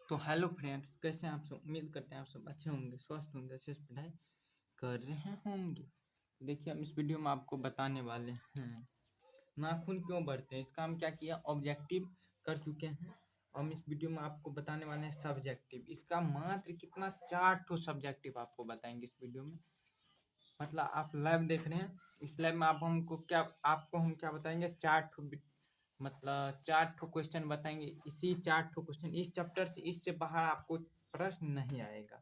तो hello friends, कैसे हैं आप सब। उम्मीद करते हैं आप सब अच्छे होंगे, स्वस्थ होंगे, अच्छे से पढ़ाई कर रहे होंगे। देखिए, हम इस वीडियो में आपको बताने वाले हैं नाखून क्यों बढ़ते हैं। इसका हम क्या किया, ऑब्जेक्टिव कर चुके हैं। हम इस वीडियो में आपको बताने वाले हैं सब्जेक्टिव। इसका मात्र कितना 4 सब्जेक्टिव आपको बताएंगे इस वीडियो में। मतलब आप लाइव देख रहे हैं, इस लाइव में आपको हम क्या बताएंगे, 4 मतलब 4 क्वेश्चन बताएंगे। इसी 4 क्वेश्चन इस चैप्टर से, इससे बाहर आपको प्रश्न नहीं आएगा।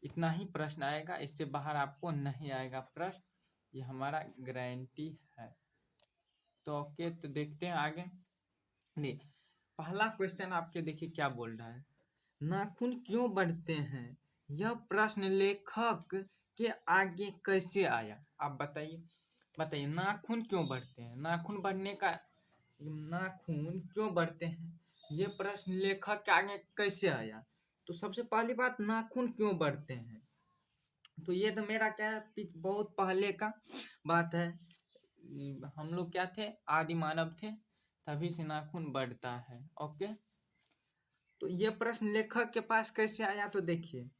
इतना ही प्रश्न आएगा, इससे बाहर आपको नहीं आएगा प्रश्न, ये हमारा गारंटी है। तो ओके, तो देखते हैं आगे। नहीं, पहला क्वेश्चन आपके देखिए क्या बोल रहा है, नाखून क्यों बढ़ते हैं, यह प्रश्न लेखक के आगे कैसे आया। आप बताइए बताइए, नाखून क्यों बढ़ते हैं, नाखून क्यों बढ़ते हैं, ये प्रश्न लेखक के आगे कैसे आया। तो सबसे पहली बात, नाखून क्यों बढ़ते हैं, तो ये तो मेरा क्या है, बहुत पहले का बात है। हम लोग क्या थे, आदि मानव थे, तभी से नाखून बढ़ता है। ओके, तो ये प्रश्न लेखक के पास कैसे आया, तो देखिए,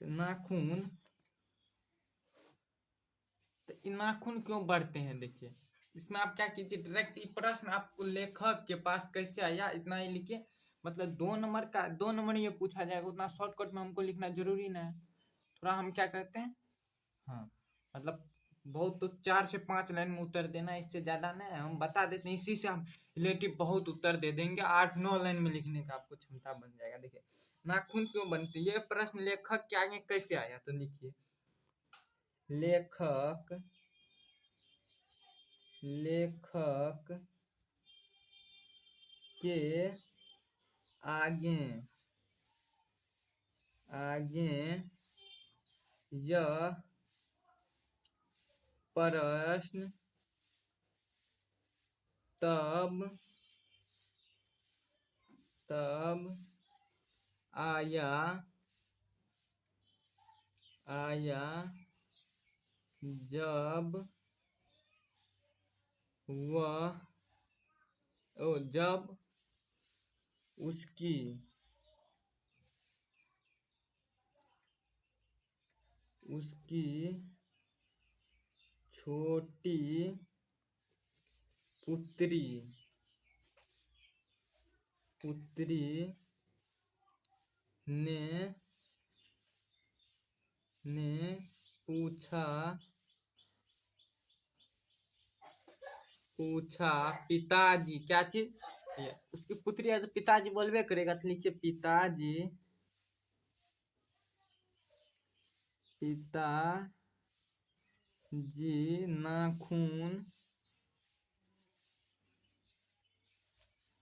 तो नाखून क्यों बढ़ते हैं, देखिए इसमें आप क्या कीजिए, डायरेक्ट ये प्रश्न आपको लेखक के पास कैसे आया इतना ही लिखिए। मतलब 2 नंबर ये पूछा जाएगा, उतना शॉर्टकट में हमको लिखना जरूरी ना है। थोड़ा हम क्या करते हैं, हाँ मतलब बहुत तो 4 से 5 लाइन में उत्तर देना, इससे ज्यादा नहीं, हम बता देते हैं, इसी से हम रिलेटिव बहुत उत्तर दे देंगे। 8-9 लाइन में लिखने का आपको क्षमता बन जाएगा। देखिए, नाखून क्यों बनते, ये प्रश्न लेखक के आगे कैसे आया, तो लिखिए, लेखक के आगे यह प्रश्न तब आया जब उसकी छोटी पुत्री ने पूछा पिताजी, क्या चीज, उसकी पुत्री है तो पिताजी बोलबे करेगा, तो लिखिए पिताजी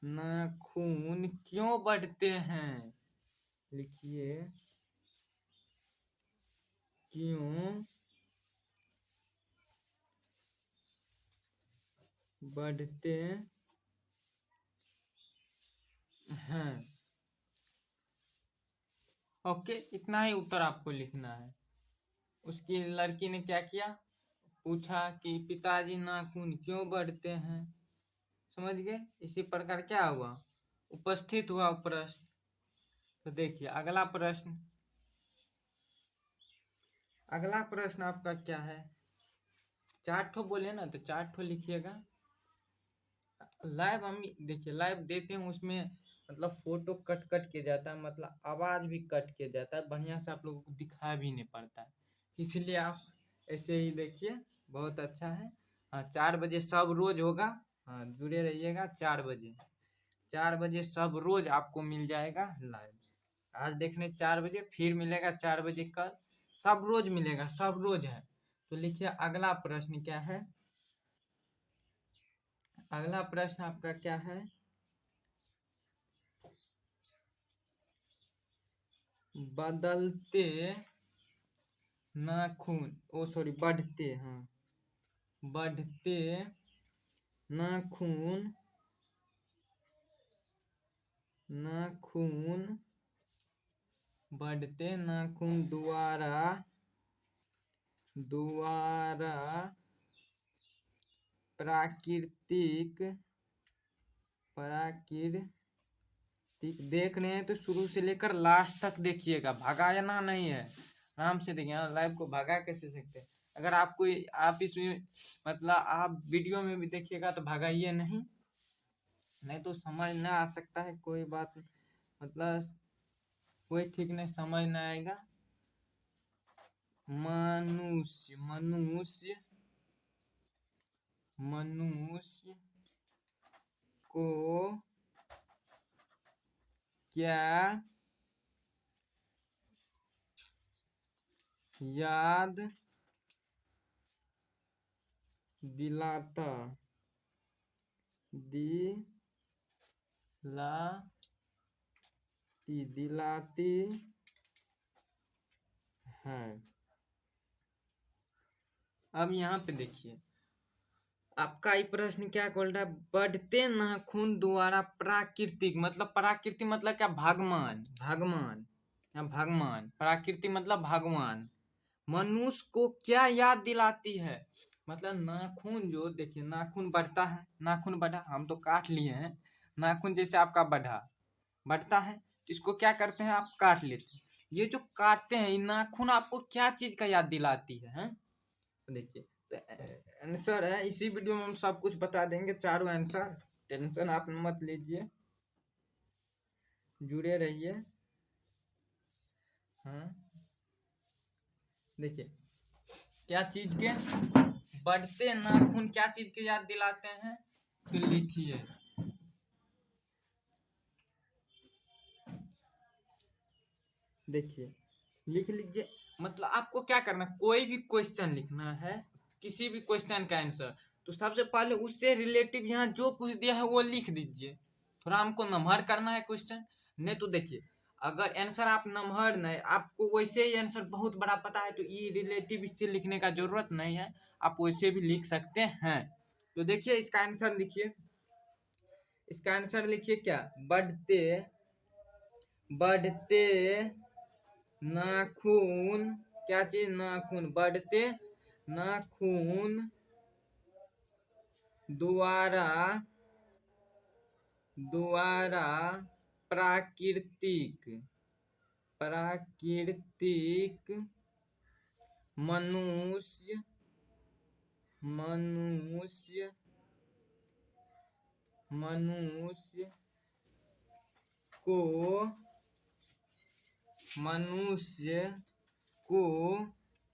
नाखून क्यों बढ़ते हैं, लिखिए क्यों बढ़ते हैं। ओके, इतना ही उत्तर आपको लिखना है। उसकी लड़की ने क्या किया, पूछा कि पिताजी नाखून क्यों बढ़ते हैं, समझ गए। इसी प्रकार क्या हुआ, उपस्थित हुआ प्रश्न। तो देखिए अगला प्रश्न आपका क्या है, 4 बोले ना, तो 4 लिखिएगा। लाइव हम देखिए, लाइव देते हैं उसमें मतलब फोटो कट के जाता है, मतलब आवाज भी कट के जाता है, बढ़िया से आप लोगों को दिखा भी नहीं पड़ता है। इसलिए आप ऐसे ही देखिए, बहुत अच्छा है। हाँ, 4 बजे सब रोज होगा। हाँ, जुड़े रहिएगा। 4 बजे सब रोज आपको मिल जाएगा लाइव। आज देखने 4 बजे, फिर मिलेगा 4 बजे कल, सब रोज मिलेगा, सब रोज है। तो लिखिए अगला प्रश्न क्या है, अगला प्रश्न आपका क्या है, बदलते नाखून, बढ़ते, हाँ बढ़ते नाखून द्वारा प्राकृतिक ठीक, देख रहे हैं तो शुरू से लेकर लास्ट तक देखिएगा, भगाना नहीं है, आराम से देखिए। लाइव को भगा कैसे सकते हैं? अगर आपको आप इसमें मतलब आप वीडियो में भी देखिएगा तो भगाइए नहीं, नहीं तो समझ ना आ सकता है, कोई बात मतलब कोई ठीक नहीं समझ ना आएगा। मनुष्य मनुष्य मनुष्य को क्या याद दिलाती है? अब यहाँ पे देखिए, आपका ये प्रश्न क्या बोल रहा है? बढ़ते नाखून द्वारा प्राकृतिक मतलब प्राकृतिक मतलब क्या? भगवान, भगवान या भगवान, प्राकृतिक मतलब भगवान मनुष्य को क्या याद दिलाती है? मतलब नाखून जो देखिए, नाखून बढ़ता है, नाखून बढ़ा, हम तो काट लिए हैं, नाखून जैसे आपका बढ़ता है तो इसको क्या करते हैं? आप काट लेते हैं। ये जो काटते हैं ये नाखून आपको क्या चीज का याद दिलाती है? देखिए, आंसर है, इसी वीडियो में हम सब कुछ बता देंगे, चारों आंसर, टेंशन आप मत लीजिए, जुड़े रहिए। हाँ देखिए, क्या चीज के बढ़ते नाखून क्या चीज के याद दिलाते हैं? तो लिखिए, देखिए लिख लीजिए। मतलब आपको क्या करना, कोई भी क्वेश्चन लिखना है, किसी भी क्वेश्चन का आंसर, तो सबसे पहले उससे रिलेटिव यहाँ जो कुछ दिया है वो लिख दीजिए। थोड़ा हमको नमहर करना है क्वेश्चन, नहीं तो देखिए, अगर आंसर आप नमहर नहीं, आपको वैसे ही आंसर बहुत बड़ा पता है तो ये रिलेटिव इससे लिखने का जरूरत नहीं है, आप वैसे भी लिख सकते हैं। तो देखिए इसका आंसर लिखिए, इसका आंसर लिखिए क्या? बढ़ते बढ़ते नाखून, क्या चीज? नाखून, बढ़ते नाखून द्वारा द्वारा प्राकृतिक मनुष्य मनुष्य मनुष्य को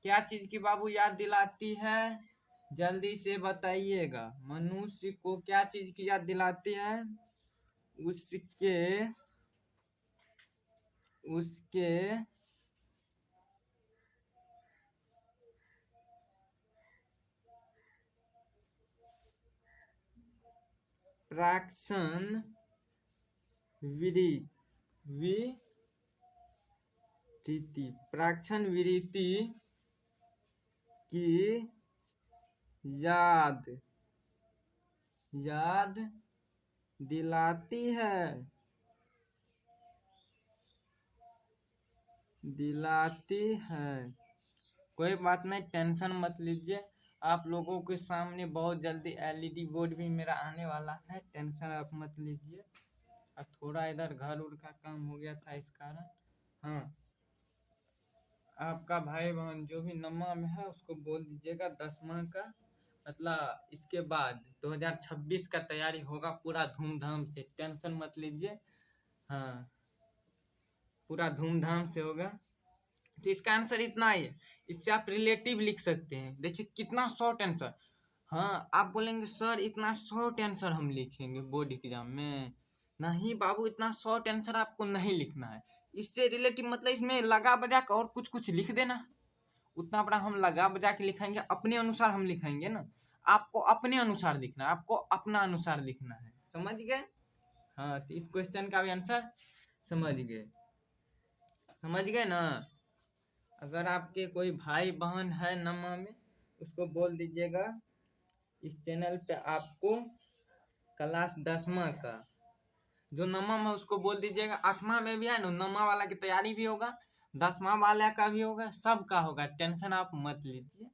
क्या चीज की बाबू याद दिलाती है? जल्दी से बताइएगा, मनुष्य को क्या चीज की याद दिलाती है? उसके प्राक्शन विरति की याद दिलाती है। कोई बात नहीं, टेंशन मत लीजिए, आप लोगों के सामने बहुत जल्दी एलईडी बोर्ड भी मेरा आने वाला है, टेंशन आप मत लीजिए। अब थोड़ा इधर घर उर का काम हो गया था इस कारण। हाँ, आपका भाई बहन जो भी नम्मा में है उसको बोल दीजिएगा 10वां का मतलब इसके बाद 2026 का तैयारी होगा पूरा धूमधाम से, टेंशन मत लीजिए। हाँ, पूरा धूमधाम से होगा। तो इसका आंसर इतना ही है, इससे आप रिलेटिव लिख सकते हैं। देखिए कितना शॉर्ट आंसर। हाँ, आप बोलेंगे सर इतना शॉर्ट आंसर हम लिखेंगे बोर्ड एग्जाम में? नहीं बाबू, इतना शॉर्ट आंसर आपको नहीं लिखना है, इससे रिलेटिव मतलब इसमें लगा बजा कर और कुछ कुछ लिख देना। उतना बड़ा हम लगा बजा के लिखेंगे, अपने अनुसार हम लिखेंगे ना, आपको अपने अनुसार लिखना है, आपको अपना अनुसार लिखना है, समझ गए? हाँ, तो इस क्वेश्चन का भी आंसर समझ गए ना? अगर आपके कोई भाई बहन है नम्मा में, उसको बोल दीजिएगा इस चैनल पे आपको क्लास 10वां का जो नम्मा में, उसको बोल दीजिएगा 8वां में भी है ना, नम्मा वाला की तैयारी भी होगा, 10वां वाला का भी होगा, सबका होगा, टेंशन आप मत लीजिए।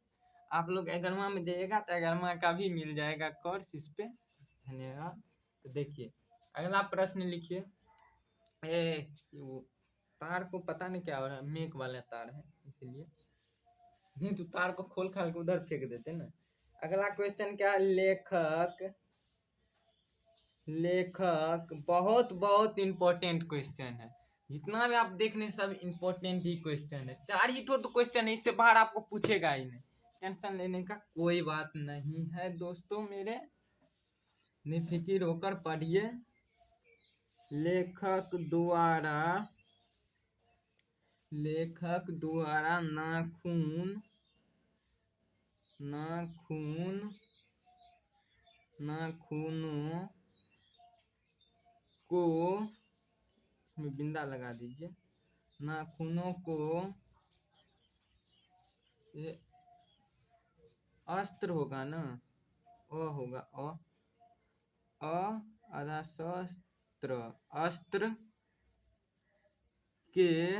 आप लोग 11वां में जाइएगा तो 11वां का भी मिल जाएगा कोर्स इस पे। धन्यवाद। तो देखिए अगला प्रश्न लिखिए, वो तार को पता नहीं क्या हो रहा है, मेक वाला तार है इसलिए। नहीं तो तार को खोल खाल के उधर फेंक देते ना। अगला क्वेश्चन क्या है? लेखक लेखक बहुत बहुत इंपॉर्टेंट क्वेश्चन है। जितना भी आप देख रहे हैं सब इंपॉर्टेंट ही क्वेश्चन है। 4 ही तो क्वेश्चन है, इससे बाहर आपको पूछेगा ही नहीं। टेंशन लेने का कोई बात नहीं है दोस्तों मेरे, निफिकिर होकर पढ़िए। लेखक द्वारा नाखूनों को, इसमें बिंदा लगा दीजिए, नाखूनों को ये अस्त्र होगा ना, होगा आधा शस्त्र, अस्त्र के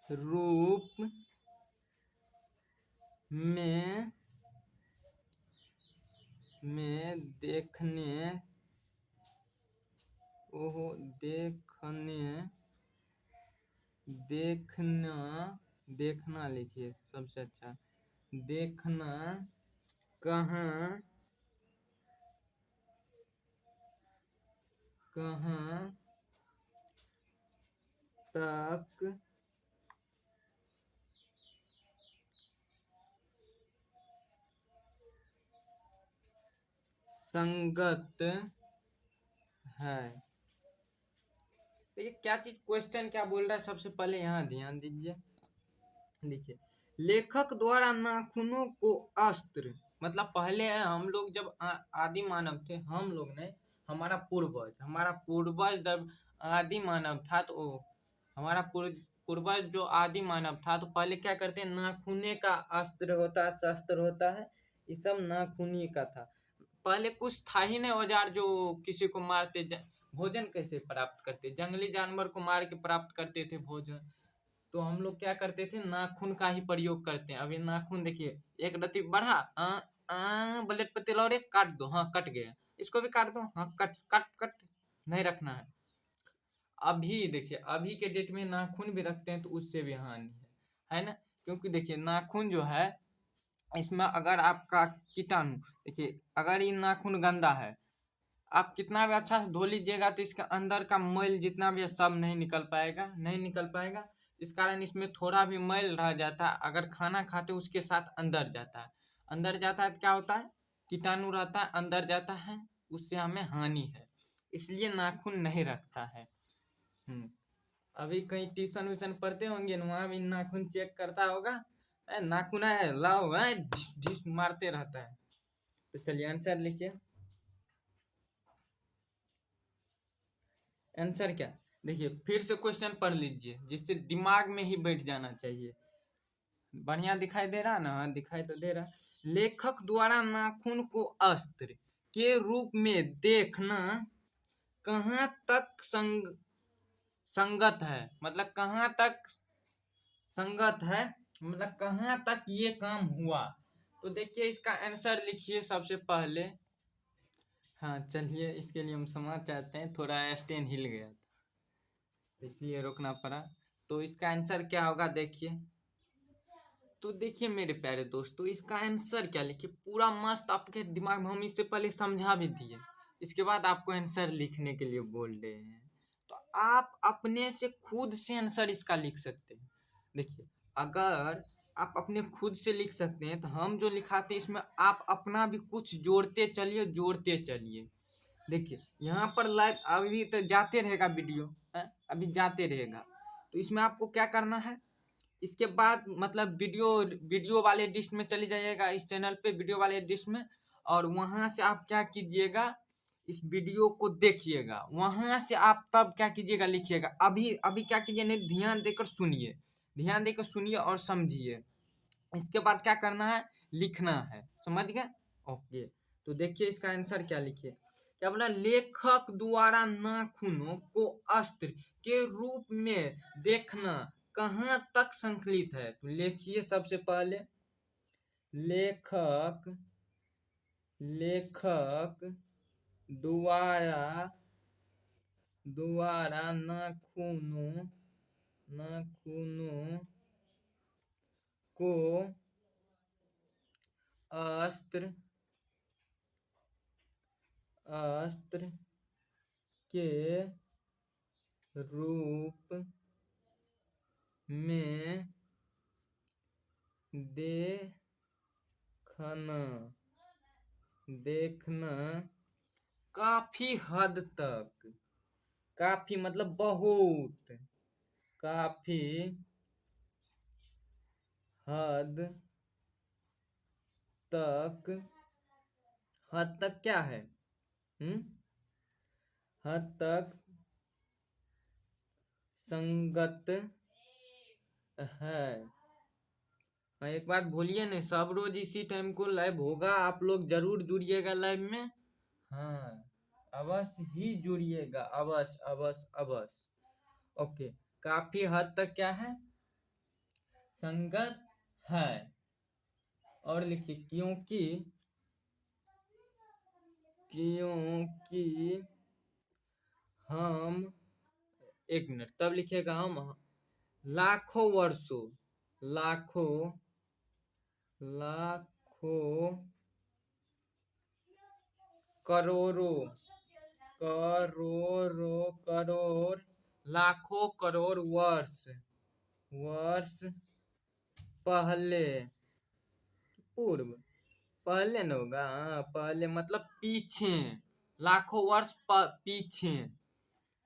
रूप में देखना लिखिए सबसे अच्छा। देखना कहाँ तक संगत है। ये क्या चीज, क्वेश्चन क्या बोल रहा है सबसे पहले यहाँ ध्यान दीजिए। देखिए, लेखक द्वारा नाखूनों को अस्त्र, मतलब पहले हम लोग जब आदि मानव थे, हम लोग नहीं, हमारा पूर्वज जब आदि मानव था, तो हमारा पूर्वज जो आदि मानव था, तो पहले क्या करते हैं, नाखूने का अस्त्र होता है, शस्त्र होता है, ये सब नाखूनी का था। पहले कुछ था ही नहीं औजार जो किसी को मारते, भोजन कैसे प्राप्त करते, जंगली जानवर को मार के प्राप्त करते थे भोजन। तो हम लोग क्या करते थे, नाखून का ही प्रयोग करते हैं। अभी नाखून देखिए, एक रत्ती बढ़ा, ब्लेड पे तेल और एक काट दो, हाँ कट गया, इसको भी काट दो, हाँ कट कट कट, नहीं रखना है। अभी देखिए, अभी के डेट में नाखून भी रखते हैं तो उससे भी हानि है ना। क्योंकि देखिए नाखून जो है, इसमें अगर आपका कीटाणु, देखिए अगर ये नाखून गंदा है, आप कितना भी अच्छा से धो लीजिएगा तो इसके अंदर का मैल जितना भी है सब नहीं निकल पाएगा। इस कारण इसमें थोड़ा भी मैल रह जाता है, अगर खाना खाते उसके साथ अंदर जाता है तो क्या होता है, कीटाणु रहता है, अंदर जाता है, उससे हमें हानि है, इसलिए नाखून नहीं रखता है। अभी कहीं ट्यूशन व्यूशन पढ़ते होंगे, वहां भी नाखून चेक करता होगा, नाखून है लाओ, ढिस ढिस मारते रहता है। तो चलिए आंसर लिखिए। आंसर क्या, देखिए फिर से क्वेश्चन पढ़ लीजिए, जिससे दिमाग में ही बैठ जाना चाहिए। बढ़िया दिखाई दे रहा ना, दिखाई तो दे रहा। लेखक द्वारा नाखून को अस्त्र के रूप में देखना कहाँ तक संगत है, मतलब कहाँ तक संगत है, मतलब कहाँ तक ये काम हुआ। तो देखिए इसका आंसर लिखिए सबसे पहले। हाँ चलिए, इसके लिए हम क्षमा चाहते हैं, थोड़ा स्टैंड हिल गया था इसलिए रोकना पड़ा। तो इसका आंसर क्या होगा देखिए। तो देखिए मेरे प्यारे दोस्तों, इसका आंसर क्या लिखिए, पूरा मस्त आपके दिमाग में हम इससे पहले समझा भी दिए, इसके बाद आपको आंसर लिखने के लिए बोल रहे हैं। तो आप अपने से खुद से आंसर इसका लिख सकते हैं। देखिए अगर आप अपने खुद से लिख सकते हैं, तो हम जो लिखाते हैं इसमें आप अपना भी कुछ जोड़ते चलिए। देखिए यहाँ पर लाइव अभी तो जाते रहेगा वीडियो, अभी जाते रहेगा। तो इसमें आपको क्या करना है, इसके बाद मतलब वीडियो वाले डिस्क में चली जाइएगा, इस चैनल पे वीडियो वाले डिस्क में, और वहां से आप क्या कीजिएगा, इस वीडियो को देखिएगा, वहां से आप तब क्या कीजिएगा, लिखिएगा। अभी अभी क्या कीजिए, नहीं ध्यान देकर सुनिए और समझिए। इसके बाद क्या करना है, लिखना है, समझ गए। ओके, तो देखिए इसका आंसर क्या लिखिए, क्या बोला, लेखक द्वारा नाखूनों को अस्त्र के रूप में देखना कहाँ तक संकलित है। तो लिखिए सबसे पहले, लेखक द्वारा द्वारा नाखूनों को अस्त्र के रूप में देखना काफी हद तक, काफी मतलब बहुत, काफी हद तक क्या है? हद तक संगत है। एक बात भूलिए नहीं, सब रोज इसी टाइम को लाइव होगा, आप लोग जरूर जुड़िएगा लाइव में। हाँ, अवश्य ही जुड़िएगा, अवश्य अवश्य अवश्य। ओके, काफी हद तक क्या है? संगत है। और लिखिए क्योंकि हम, एक मिनट, तब लिखिएगा हम लाखों करोड़ लाखों करोड़ वर्ष पहले न होगा, पहले मतलब पीछे, लाखों वर्ष पीछे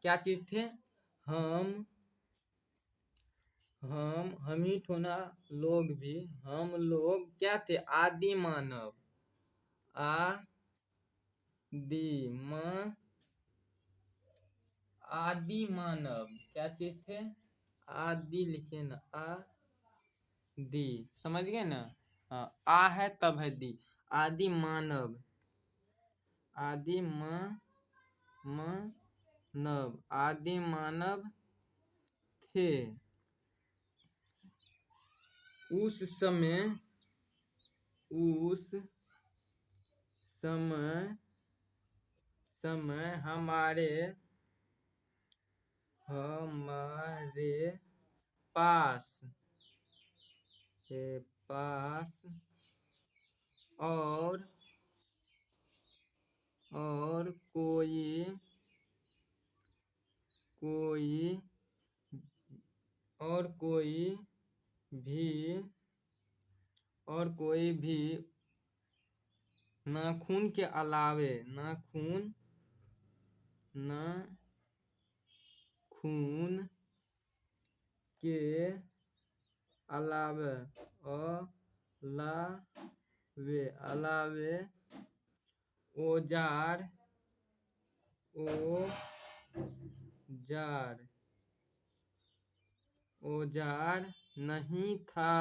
क्या चीज थे? हम ही थोड़ा लोग भी, हम लोग क्या थे? आदि मानव क्या चीज थे? आदि लिखिए ना, आदि, समझ गए ना? हाँ, आ है तब है दी, आदि मानव थे। उस समय हमारे पास और कोई भी नाखून के अलावे औजार नहीं था,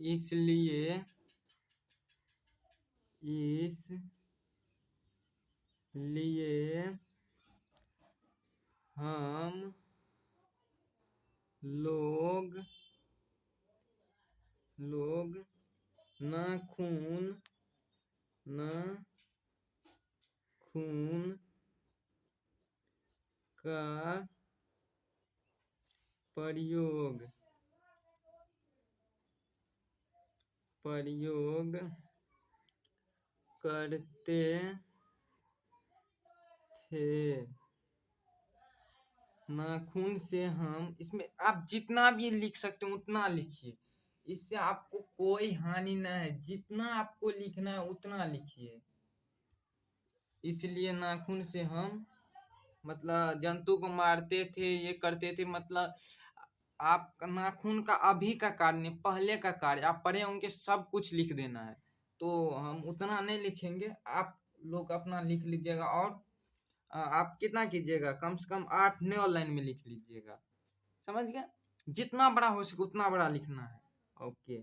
इसलिए हम लोग नाखून का प्रयोग करते थे। नाखून से हम, इसमें आप जितना भी लिख सकते हो उतना लिखिए, इससे आपको कोई हानि न है, जितना आपको लिखना है उतना लिखिए। इसलिए नाखून से हम मतलब जंतु को मारते थे, ये करते थे, मतलब आप नाखून का अभी का कार्य नहीं, पहले का कार्य आप पढ़े होंगे, सब कुछ लिख देना है। तो हम उतना नहीं लिखेंगे, आप लोग अपना लिख लीजिएगा। और आप कितना कीजिएगा, कम से कम 8-9 लाइन में लिख लीजिएगा, समझ गया? जितना बड़ा हो सके उतना बड़ा लिखना है। ओके,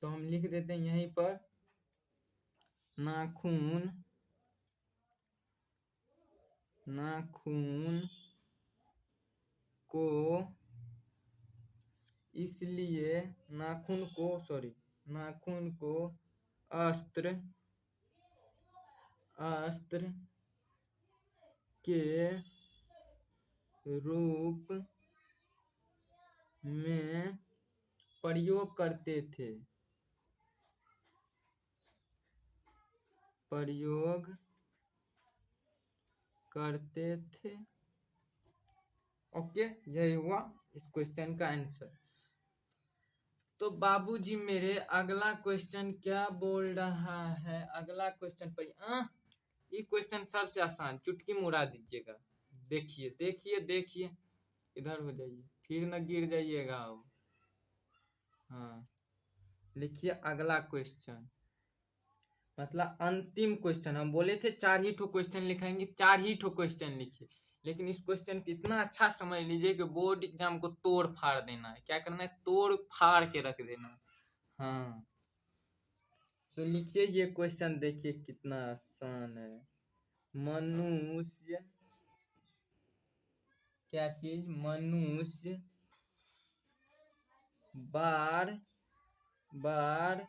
तो हम लिख देते हैं यहीं पर, नाखून को इसलिए नाखून को अस्त्र अस्त्र के रूप में प्रयोग करते थे। ओके, यही हुआ इस क्वेश्चन का आंसर। तो बाबूजी मेरे अगला क्वेश्चन क्या बोल रहा है, अगला क्वेश्चन पर ये क्वेश्चन सबसे आसान, चुटकी में उड़ा दीजिएगा। देखिए देखिए देखिए, इधर हो जाइए, फिर न गिर जाइएगा। हाँ, लिखिए अगला क्वेश्चन, मतलब अंतिम क्वेश्चन। हम बोले थे 4 ही ठो क्वेश्चन लिखाएंगे, 4 ही ठो क्वेश्चन लिखिए, लेकिन इस क्वेश्चन को इतना अच्छा समझ लीजिए कि बोर्ड एग्जाम को तोड़ फाड़ देना है। क्या करना है? तोड़ फाड़ के रख देना। हाँ, तो लिखिए ये क्वेश्चन, देखिए कितना आसान है। मनुष्य, क्या चीज? मनुष्य बार बार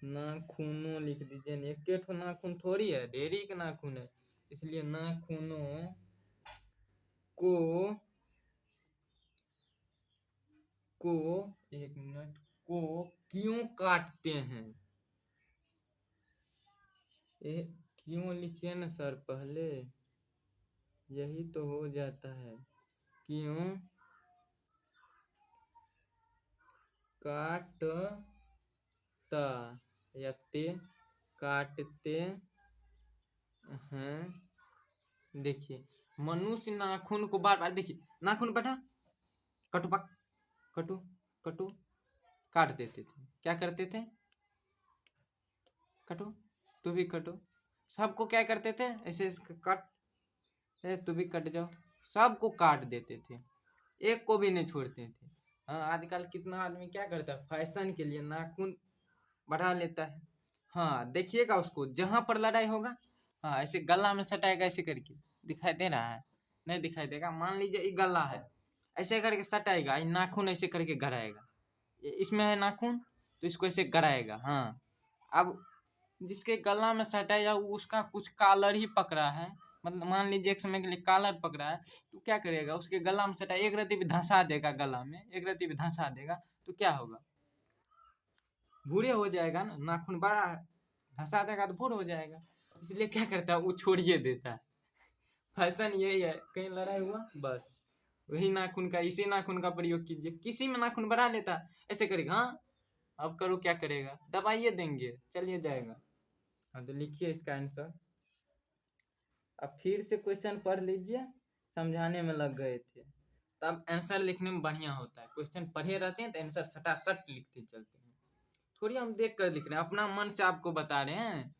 नाखूनों लिख दीजिए। एक ठो नाखून थोड़ी है, ढेरी के नाखून है, इसलिए नाखूनों को एक मिनट, को क्यों काटते हैं? क्यों लिखिए ना सर, पहले यही तो हो जाता है। क्यों काटता या काटते हैं? देखिए, मनुष्य नाखून को बार बार, देखिए नाखून बढ़ा, कटु कटु कटु काट देते थे। क्या करते थे? कटो, तू भी कटो। सबको क्या करते थे? ऐसे काट, तू भी कट जाओ। सबको काट देते थे, एक को भी नहीं छोड़ते थे। हाँ, आजकल कितना आदमी क्या करता है, फैशन के लिए नाखून बढ़ा लेता है। हाँ, देखिएगा उसको, जहां पर लड़ाई होगा, हाँ ऐसे गला में सटाएगा, ऐसे करके। दिखाई दे रहा है? नहीं दिखाई देगा। मान लीजिए ये गला है, ऐसे करके सटाएगा, नाखून ऐसे करके गड़ाएगा। इसमें है नाखून, तो इसको ऐसे गड़ाएगा। हाँ, अब जिसके गला में सटाया उसका कुछ कॉलर ही पकड़ा है, मतलब मान लीजिए एक समय के लिए कॉलर पकड़ा है, तो क्या करेगा? उसके गला में सटा, एक रत्ती भी धंसा देगा गला में, एक रत्ती भी धंसा देगा, तो क्या होगा? भूरे हो जाएगा ना। नाखून बड़ा है, धंसा देगा तो भूर हो जाएगा। इसलिए क्या करता है, वो छोड़िए देता है। फैशन यही है, कहीं लड़ाई हुआ बस वही नाखून का, इसी नाखून का प्रयोग कीजिए। किसी में नाखून बढ़ा लेता, ऐसे करेगा। हाँ, अब करो, क्या करेगा? दबाइए देंगे, चलिए जाएगा। हाँ, तो लिखिए इसका आंसर। अब फिर से क्वेश्चन पढ़ लीजिए, समझाने में लग गए थे, तब आंसर लिखने में बढ़िया होता है। क्वेश्चन पढ़े रहते हैं तो आंसर सटासट लिखते चलते हैं, थोड़ी हम देख कर लिख रहे हैं, अपना मन से आपको बता रहे हैं।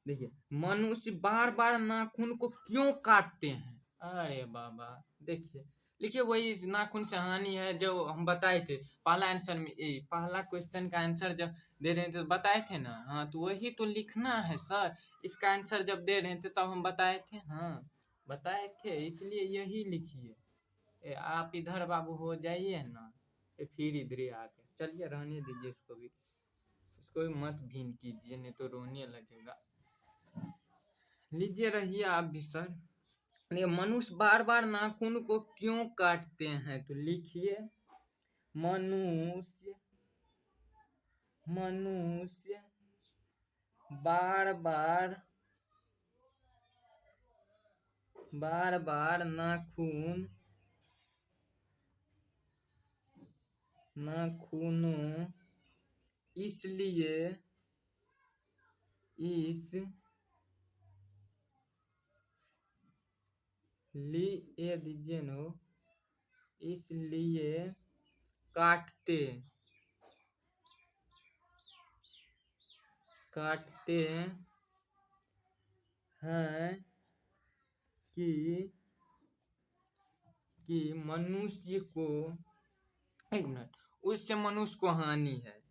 देखिए, मनुष्य बार बार नाखून को क्यों काटते हैं? अरे बाबा, देखिए लिखिए, वही नाखून से हानि है जो हम बताए थे पहला आंसर में। पहला क्वेश्चन का आंसर जब दे रहे थे तो बताए थे ना। हाँ, तो वही तो लिखना है सर। इसका आंसर जब दे रहे थे तब हम बताए थे। हाँ, बताए थे, इसलिए यही लिखिए। आप इधर बाबू हो जाइए ना, फिर इधर ही आ गए। चलिए रहने दीजिए इसको भी मत भीन कीजिए, नहीं तो रोने लगेगा। लीजिए, रहिए आप भी सर। मनुष्य बार बार नाखून को क्यों काटते हैं? तो लिखिए, मनुष्य बार बार नाखूनों इसलिए दीजिए नो, इसलिए काटते हैं कि मनुष्य को, एक मिनट, उससे मनुष्य को हानि है।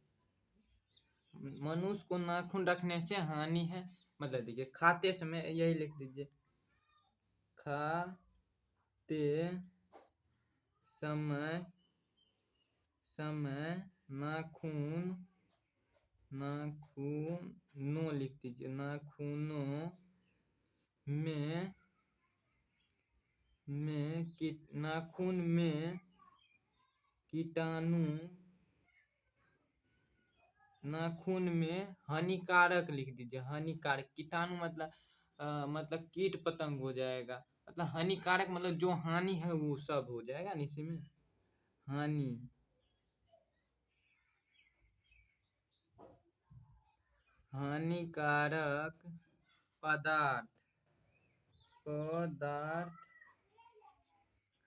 मनुष्य को नाखून रखने से हानि है, मतलब देखिए खाते समय यही लिख दीजिए, खाते समय समय नाखून नाखूनों लिख दीजिए, नाखूनों में नाखून में कीटाणु, नाखून में हानिकारक लिख दीजिए, हानिकारक। कीटाणु मतलब कीट पतंग हो जाएगा, मतलब हानिकारक मतलब जो हानि है वो सब हो जाएगा ना इसी में। हानिकारक पदार्थ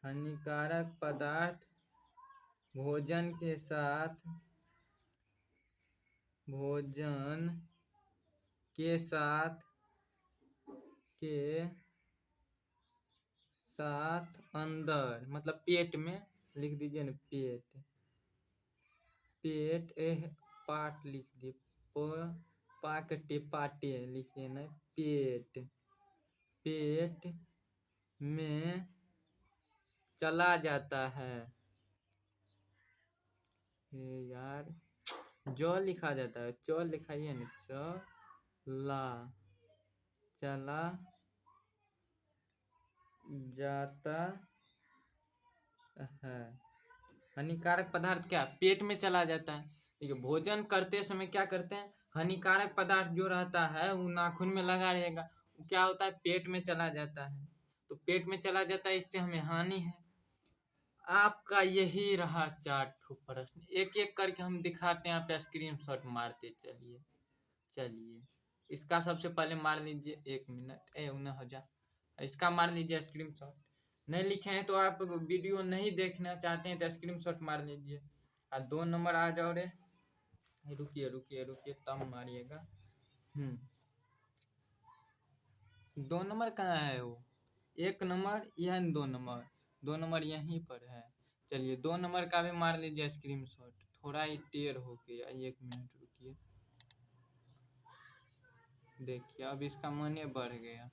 हानिकारक पदार्थ भोजन के साथ अंदर, मतलब पेट में लिख दीजिए ना, पेट पाट लिख दिए, पाटे लिखिए ना, पेट में चला जाता है। यार जो लिखा जाता है, चो लिखाइए ना, चला जाता है। हानिकारक पदार्थ क्या पेट में चला जाता है। देखिए भोजन करते समय क्या करते हैं, हानिकारक पदार्थ जो रहता है वो नाखून में लगा रहेगा, क्या होता है पेट में चला जाता है। तो पेट में चला जाता है, इससे हमें हानि है। आपका यही रहा 4 प्रश्न, एक एक करके हम दिखाते हैं, आप स्क्रीनशॉट मारते चलिए। इसका सबसे पहले मार लीजिए, 1 मिनट उन्हें हो जा, इसका मार लीजिए स्क्रीनशॉट। नहीं लिखे हैं तो आप वीडियो नहीं देखना चाहते हैं तो स्क्रीनशॉट मार लीजिए। 2 नंबर आ जाओ रे, रुकिए तब मारिएगा। 2 नंबर कहाँ है वो, 1 नंबर, यह 2 नंबर यहीं पर है। चलिए 2 नंबर का भी मार लीजिए स्क्रीनशॉट, थोड़ा ही टेढ़ हो गया, 1 मिनट रुकिए। देखिए अब इसका मन बढ़ गया,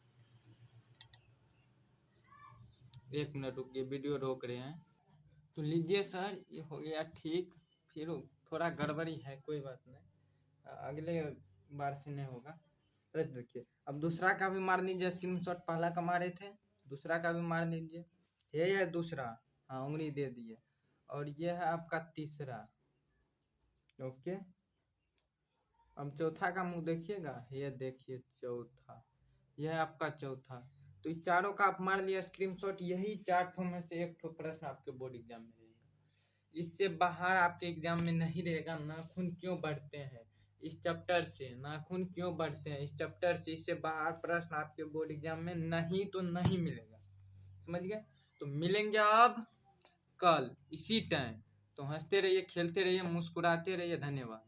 1 मिनट रुकिए, वीडियो रोक रहे हैं। तो लीजिए सर, ये हो गया ठीक, फिर थोड़ा गड़बड़ी है, कोई बात नहीं, अगले बार से नहीं होगा। अरे देखिए अब दूसरा का भी मार लीजिए स्क्रीनशॉट, पहला का मारे थे, दूसरा का भी मार लीजिए। ये है दूसरा, हाँ उंगली दे दिए, और ये है आपका तीसरा। ओके, अब चौथा का मुंह देखिएगा, ये देखिए चौथा, यह है आपका चौथा। तो इस चारों का आप मार लिया स्क्रीनशॉट, यही 4 ठो में से 1 ठो प्रश्न आपके बोर्ड एग्जाम में रहेगा, इससे बाहर आपके एग्जाम में नहीं रहेगा। नाखून क्यों बढ़ते हैं, इस चैप्टर से नाखून क्यों बढ़ते हैं, इस चैप्टर से, इससे बाहर प्रश्न आपके बोर्ड एग्जाम में नहीं तो नहीं मिलेगा, समझ गए। तो मिलेंगे अब कल इसी टाइम, तो हंसते रहिए, खेलते रहिए, मुस्कुराते रहिए, धन्यवाद।